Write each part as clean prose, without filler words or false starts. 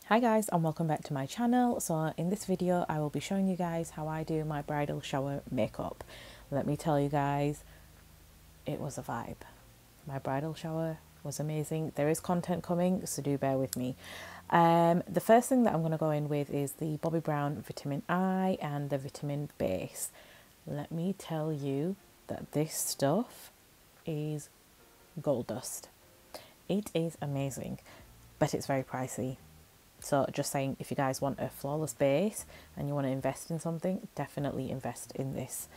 Hi guys, and welcome back to my channel. So in this video I will be showing you guys how I do my bridal shower makeup. Let me tell you guys, it was a vibe. My bridal shower was amazing. There is content coming, so do bear with me. The first thing that I'm going to go in with is the Bobbi Brown Vitamin Eye and the Vitamin Base. Let me tell you that this stuff is gold dust. It is amazing, but it's very pricey. So just saying, if you guys want a flawless base and you want to invest in something, definitely invest in this.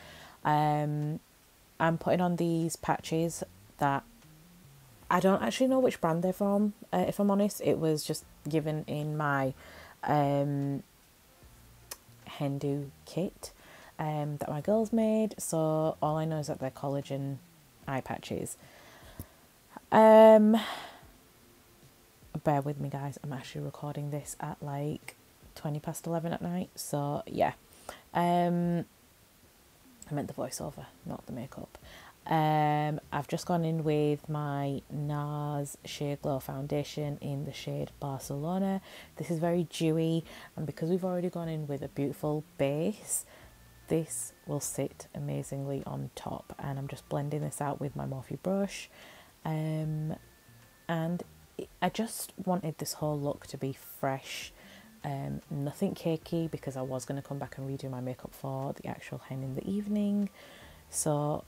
I'm putting on these patches that I don't actually know which brand they're from, if I'm honest. It was just given in my Hindu kit that my girls made. So all I know is that they're collagen eye patches. Bear with me guys, I'm actually recording this at like 20 past 11 at night, so yeah. I meant the voiceover, not the makeup. I've just gone in with my NARS Shade Glow foundation in the shade Barcelona. This is very dewy, and because we've already gone in with a beautiful base, this will sit amazingly on top. And I'm just blending this out with my Morphe brush, and I just wanted this whole look to be fresh, nothing cakey, because I was going to come back and redo my makeup for the actual hen in the evening. So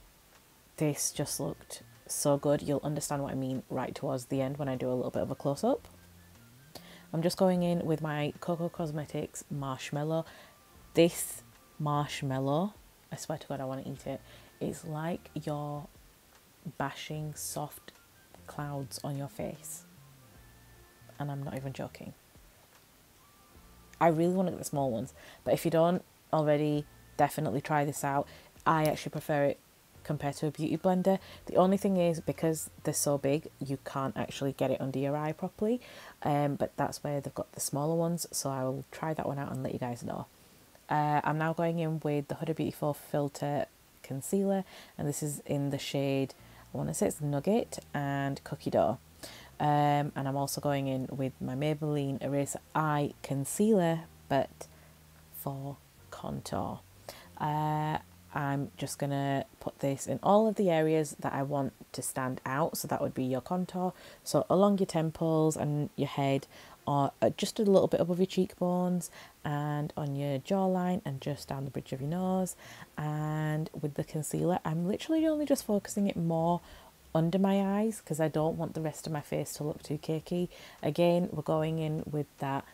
this just looked so good. You'll understand what I mean right towards the end when I do a little bit of a close-up. I'm just going in with my Coco Cosmetics Marshmallow. This marshmallow, I swear to God, I want to eat it. It's like you're bashing soft clouds on your face. And I'm not even joking. I really want to get the small ones, but if you don't already, definitely try this out. I actually prefer it compared to a beauty blender. The only thing is, because they're so big, you can't actually get it under your eye properly, but that's where they've got the smaller ones, so I will try that one out and let you guys know. I'm now going in with the Huda Beauty Filter Concealer, and this is in the shade, I want to say it's Nugget and Cookie Dough. And I'm also going in with my Maybelline Eraser Eye Concealer, but for contour. I'm just going to put this in all of the areas that I want to stand out. So that would be your contour. So along your temples and your head, or just a little bit above your cheekbones, and on your jawline, and just down the bridge of your nose. And with the concealer, I'm literally only just focusing it more under my eyes, because I don't want the rest of my face to look too cakey. Again, we're going in with that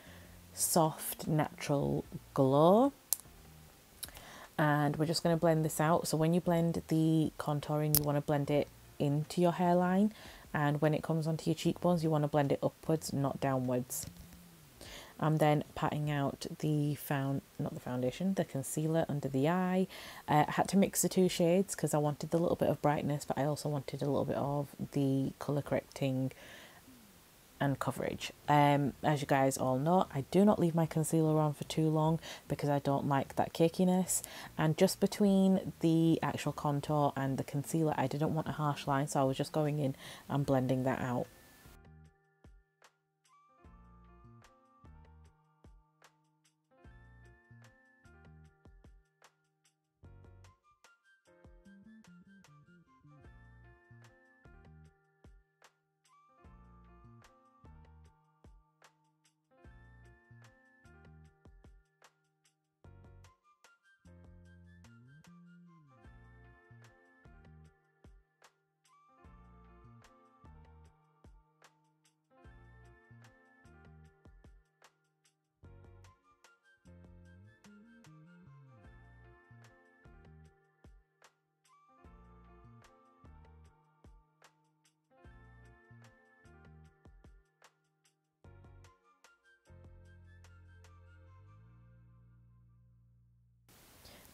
soft natural glow, and we're just going to blend this out. So when you blend the contouring, you want to blend it into your hairline, and when it comes onto your cheekbones, you want to blend it upwards, not downwards. I'm then patting out the the concealer under the eye. I had to mix the two shades because I wanted the little bit of brightness, but I also wanted a little bit of the colour correcting and coverage. As you guys all know, I do not leave my concealer on for too long because I don't like that cakiness. And just between the actual contour and the concealer, I didn't want a harsh line, so I was just going in and blending that out.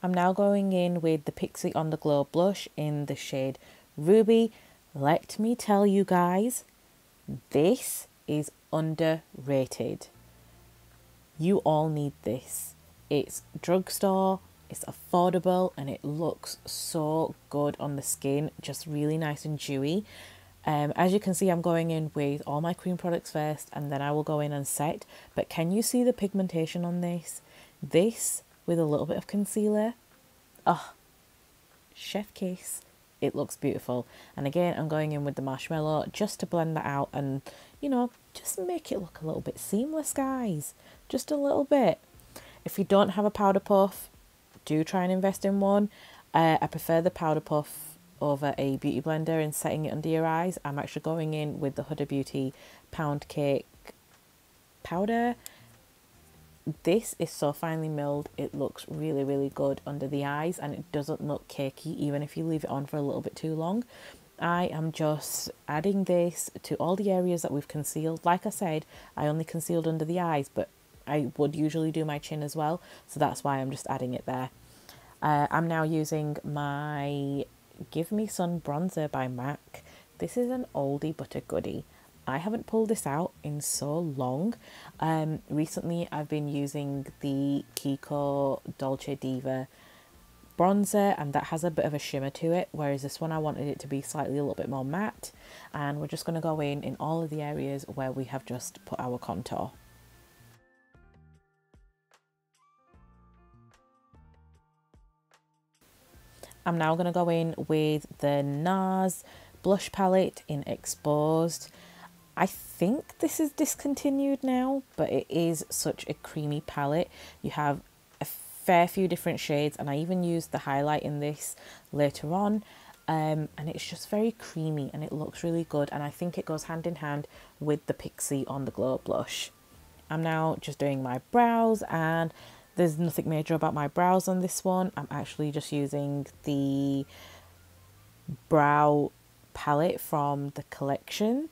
I'm now going in with the Pixie On The Glow blush in the shade Ruby. Let me tell you guys, this is underrated. You all need this. It's drugstore, it's affordable, and it looks so good on the skin, just really nice and dewy. As you can see, I'm going in with all my cream products first, and then I will go in and set. But can you see the pigmentation on this? This with a little bit of concealer. Oh, chef kiss. It looks beautiful. And again, I'm going in with the marshmallow just to blend that out and, you know, just make it look a little bit seamless, guys. Just a little bit. If you don't have a powder puff, do try and invest in one. I prefer the powder puff over a beauty blender and setting it under your eyes. I'm actually going in with the Huda Beauty Pound Cake powder. This is so finely milled, it looks really, really good under the eyes, and it doesn't look cakey even if you leave it on for a little bit too long. I am just adding this to all the areas that we've concealed. Like I said, I only concealed under the eyes, but I would usually do my chin as well, so that's why I'm just adding it there. I'm now using my Give Me Sun bronzer by MAC. This is an oldie but a goodie. I haven't pulled this out in so long. Recently I've been using the Kiko Dolce Diva bronzer, and that has a bit of a shimmer to it, whereas this one I wanted it to be slightly a little bit more matte. And we're just going to go in all of the areas where we have just put our contour. I'm now going to go in with the NARS blush palette in Exposed. I think this is discontinued now, but it is such a creamy palette. You have a fair few different shades, and I even used the highlight in this later on. And it's just very creamy and it looks really good, and I think it goes hand in hand with the Pixie On The Glow blush. I'm now just doing my brows, and there's nothing major about my brows on this one. I'm actually just using the brow palette from the collection.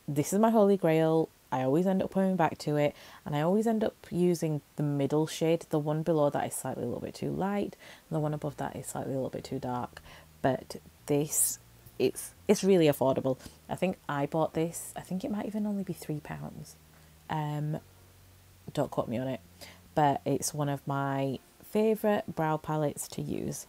This is my holy grail. I always end up coming back to it, and I always end up using the middle shade. The one below that is slightly a little bit too light, and the one above that is slightly a little bit too dark. But this, it's really affordable. I think I bought this, I think it might even only be £3. Don't quote me on it, but it's one of my favourite brow palettes to use.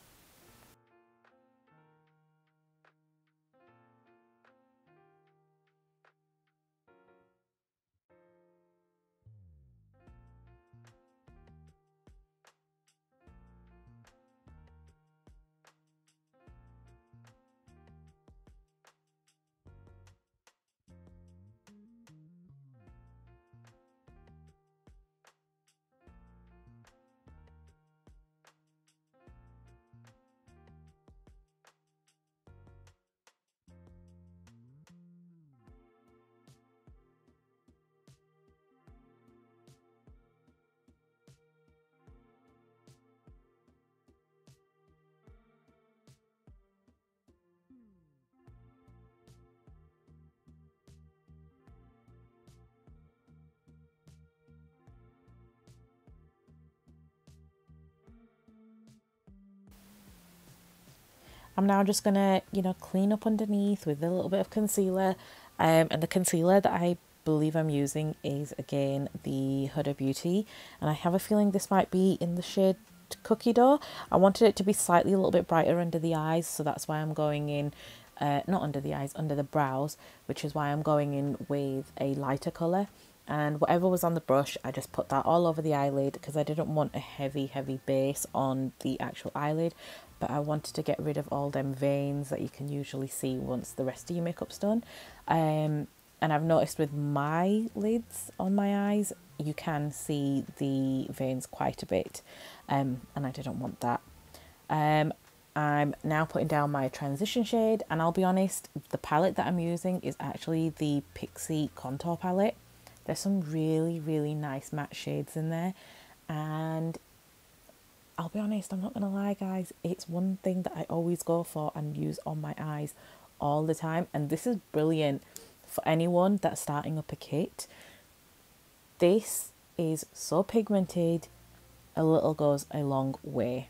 I'm now just going to, you know, clean up underneath with a little bit of concealer. And the concealer that I believe I'm using is, again, the Huda Beauty. And I have a feeling this might be in the shade Cookie Dough. I wanted it to be slightly a little bit brighter under the eyes, so that's why I'm going in, not under the eyes, under the brows, which is why I'm going in with a lighter colour. And whatever was on the brush, I just put that all over the eyelid because I didn't want a heavy base on the actual eyelid, but I wanted to get rid of all them veins that you can usually see once the rest of your makeup's done. And I've noticed with my lids on my eyes, you can see the veins quite a bit, and I didn't want that. I'm now putting down my transition shade, and I'll be honest, the palette that I'm using is actually the Pixie Contour palette. There's some really nice matte shades in there, and I'll be honest, I'm not gonna lie guys, it's one thing that I always go for and use on my eyes all the time, and this is brilliant for anyone that's starting up a kit. This is so pigmented, a little goes a long way.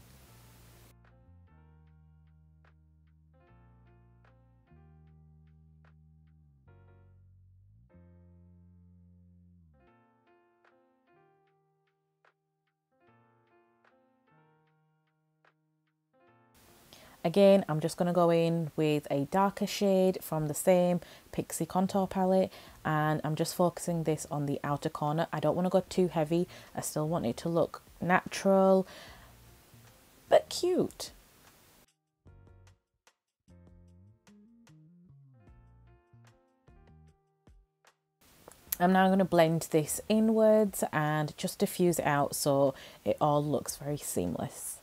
Again, I'm just going to go in with a darker shade from the same Pixie contour palette, and I'm just focusing this on the outer corner. I don't want to go too heavy. I still want it to look natural but cute. I'm now going to blend this inwards and just diffuse it out so it all looks very seamless.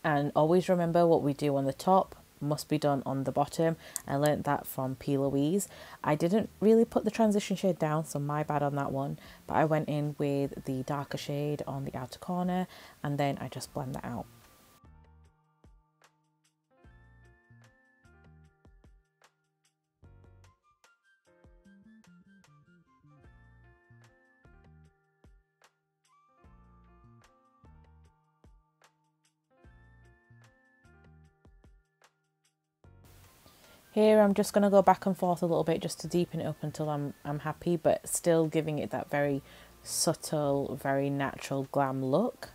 And always remember, what we do on the top must be done on the bottom. I learnt that from P. Louise. I didn't really put the transition shade down, so my bad on that one. But I went in with the darker shade on the outer corner, and then I just blend that out. Here I'm just going to go back and forth a little bit just to deepen it up until I'm happy, but still giving it that very subtle, very natural glam look.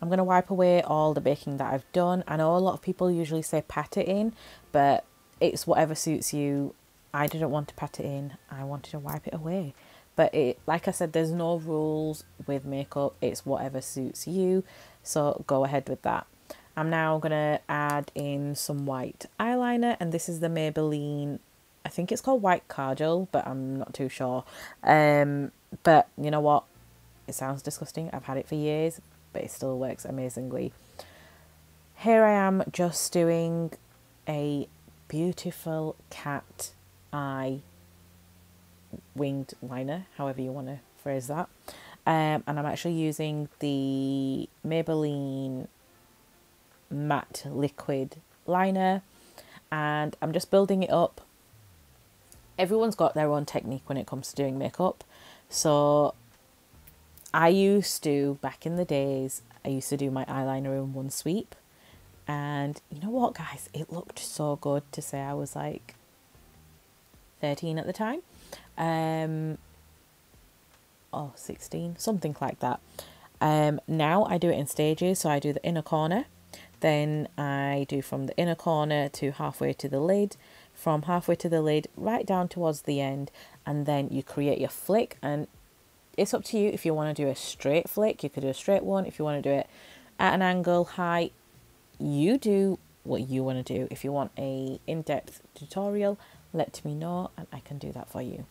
I'm going to wipe away all the baking that I've done. I know a lot of people usually say pat it in, but it's whatever suits you. I didn't want to pat it in. I wanted to wipe it away. But like I said, there's no rules with makeup. It's whatever suits you. So go ahead with that. I'm now going to add in some white eyeliner, and this is the Maybelline, I think it's called White Cardinal, but I'm not too sure. But you know what? It sounds disgusting. I've had it for years, but it still works amazingly. Here I am just doing a beautiful cat eye winged liner, however you want to phrase that. And I'm actually using the Maybelline matte liquid liner, and I'm just building it up. Everyone's got their own technique when it comes to doing makeup. So I used to, back in the days, I used to do my eyeliner in one sweep. And you know what, guys? It looked so good to say I was like 13 at the time. Or 16, something like that. Now I do it in stages. So I do the inner corner. Then I do from the inner corner to halfway to the lid. From halfway to the lid right down towards the end. And then you create your flick, and it's up to you if you want to do a straight flick. You could do a straight one. If you want to do it at an angle, high, you do what you want to do. If you want a in-depth tutorial, let me know and I can do that for you.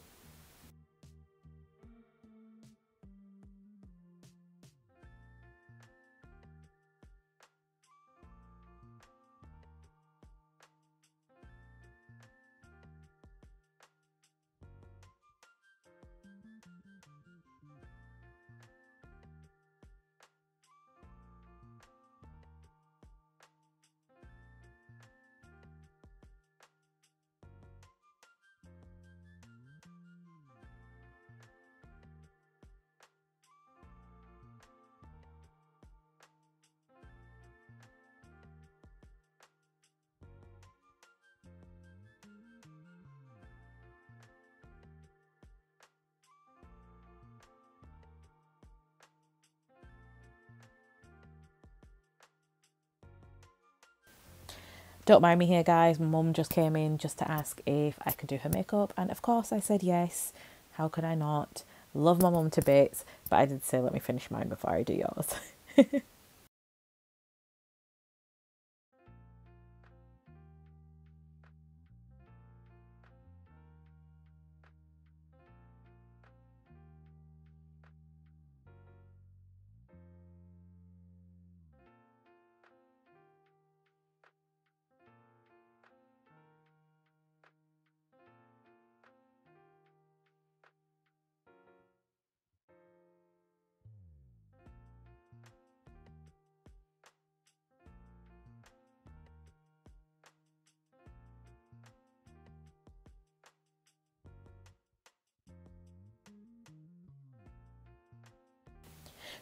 Don't mind me here, guys. My mum just came in just to ask if I could do her makeup, and of course I said yes. How could I not? Love my mum to bits, but I did say let me finish mine before I do yours.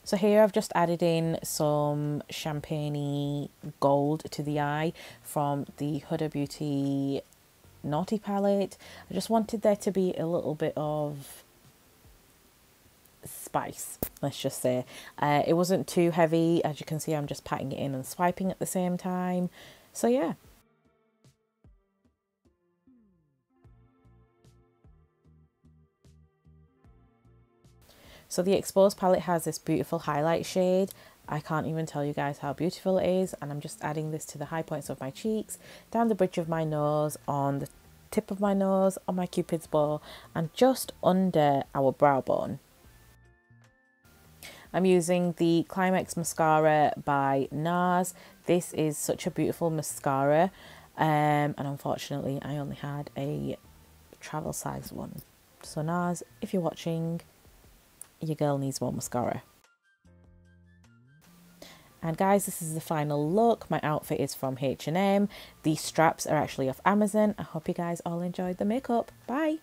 So here I've just added in some champagne gold to the eye from the Huda Beauty Naughty palette. I just wanted there to be a little bit of spice, let's just say. It wasn't too heavy. As you can see, I'm just patting it in and swiping at the same time. So yeah. So the Exposed palette has this beautiful highlight shade. I can't even tell you guys how beautiful it is, and I'm just adding this to the high points of my cheeks, down the bridge of my nose, on the tip of my nose, on my cupid's bow, and just under our brow bone. I'm using the Climax mascara by NARS. This is such a beautiful mascara, and unfortunately I only had a travel size one. So NARS, if you're watching, your girl needs more mascara. And guys, this is the final look. My outfit is from H&M. The straps are actually off Amazon. I hope you guys all enjoyed the makeup. Bye!